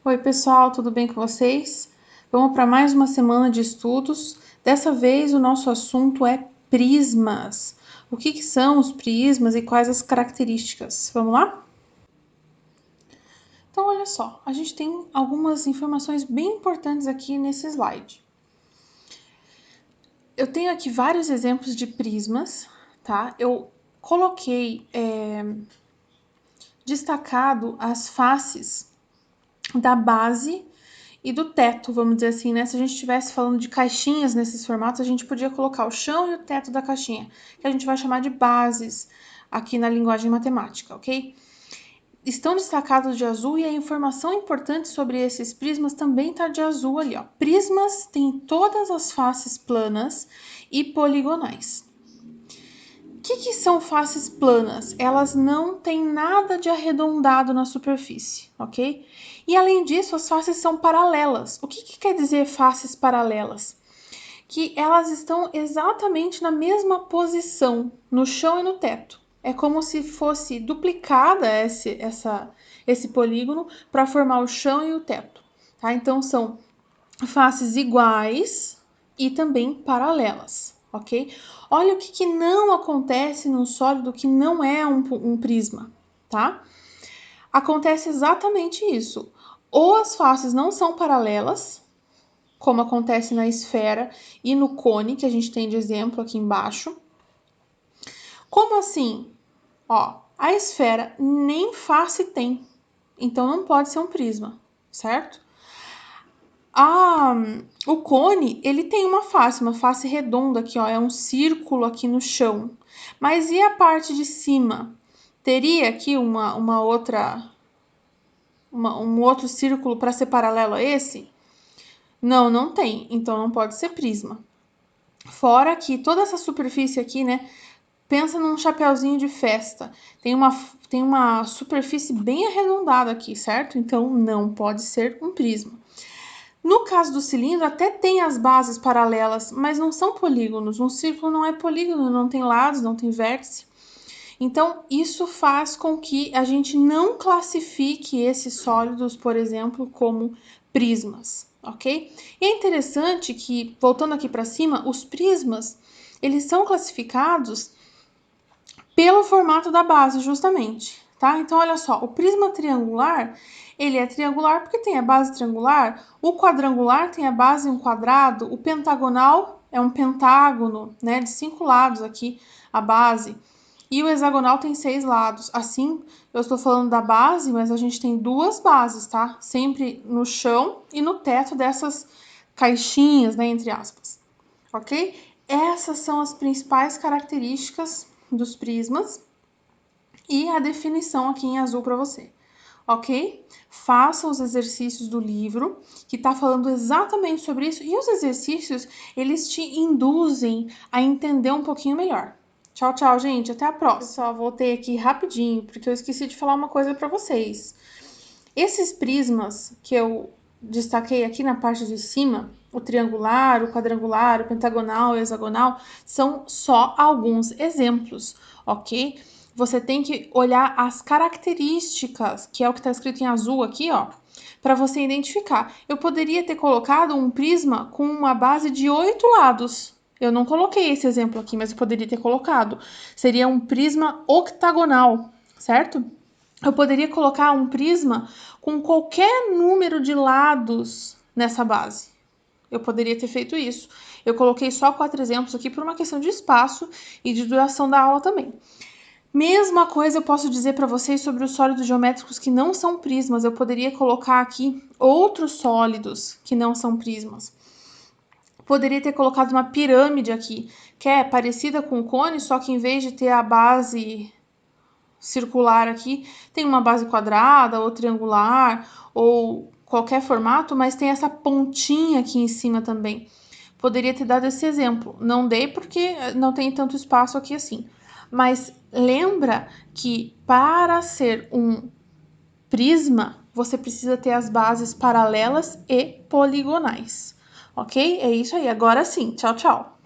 Oi, pessoal, tudo bem com vocês? Vamos para mais uma semana de estudos. Dessa vez, o nosso assunto é prismas. O que são os prismas e quais as características? Vamos lá? Então, olha só, a gente tem algumas informações bem importantes aqui nesse slide. Eu tenho aqui vários exemplos de prismas, tá? Eu coloquei destacado as faces da base e do teto, vamos dizer assim, né? Se a gente estivesse falando de caixinhas nesses formatos, a gente podia colocar o chão e o teto da caixinha, que a gente vai chamar de bases aqui na linguagem matemática, ok? Estão destacados de azul e a informação importante sobre esses prismas também está de azul ali, ó. Prismas têm todas as faces planas e poligonais. O que são faces planas? Elas não têm nada de arredondado na superfície, ok? E além disso, as faces são paralelas. O que quer dizer faces paralelas? Que elas estão exatamente na mesma posição, no chão e no teto. É como se fosse duplicada esse polígono para formar o chão e o teto. Tá? Então, são faces iguais e também paralelas, ok? Olha o que não acontece num sólido que não é um prisma, tá? Acontece exatamente isso. Ou as faces não são paralelas, como acontece na esfera e no cone, que a gente tem de exemplo aqui embaixo. Como assim? Ó, a esfera nem face tem, então não pode ser um prisma, certo? O cone, ele tem uma face redonda aqui, ó, é um círculo aqui no chão. Mas e a parte de cima? Teria aqui um outro círculo para ser paralelo a esse? Não, não tem, então não pode ser prisma. Fora que toda essa superfície aqui, né, pensa num chapeuzinho de festa. Tem uma superfície bem arredondada aqui, certo? Então não pode ser um prisma. No caso do cilindro, até tem as bases paralelas, mas não são polígonos. Um círculo não é polígono, não tem lados, não tem vértice. Então, isso faz com que a gente não classifique esses sólidos, por exemplo, como prismas, ok? E é interessante que, voltando aqui para cima, os prismas, eles são classificados pelo formato da base, justamente, tá? Então, olha só, o prisma triangular, ele é triangular porque tem a base triangular, o quadrangular tem a base em um quadrado, o pentagonal é um pentágono, né, de 5 lados aqui, a base, e o hexagonal tem 6 lados. Assim, eu estou falando da base, mas a gente tem duas bases, tá? Sempre no chão e no teto dessas caixinhas, né, entre aspas, ok? Essas são as principais características dos prismas e a definição aqui em azul para você, ok? Faça os exercícios do livro, que está falando exatamente sobre isso, e os exercícios, eles te induzem a entender um pouquinho melhor. Tchau, tchau, gente. Até a próxima. Pessoal, voltei aqui rapidinho, porque eu esqueci de falar uma coisa para vocês. Esses prismas que eu destaquei aqui na parte de cima, o triangular, o quadrangular, o pentagonal, o hexagonal, são só alguns exemplos, ok? Você tem que olhar as características, que é o que está escrito em azul aqui, ó, para você identificar. Eu poderia ter colocado um prisma com uma base de 8 lados. Eu não coloquei esse exemplo aqui, mas eu poderia ter colocado. Seria um prisma octagonal, certo? Eu poderia colocar um prisma com qualquer número de lados nessa base. Eu poderia ter feito isso. Eu coloquei só 4 exemplos aqui por uma questão de espaço e de duração da aula também. Mesma coisa eu posso dizer para vocês sobre os sólidos geométricos que não são prismas. Eu poderia colocar aqui outros sólidos que não são prismas. Poderia ter colocado uma pirâmide aqui, que é parecida com o cone, só que em vez de ter a base circular aqui, tem uma base quadrada ou triangular ou qualquer formato, mas tem essa pontinha aqui em cima também. Poderia ter dado esse exemplo. Não dei porque não tem tanto espaço aqui assim. Mas lembra que para ser um prisma, você precisa ter as bases paralelas e poligonais. Ok? É isso aí. Agora sim. Tchau, tchau.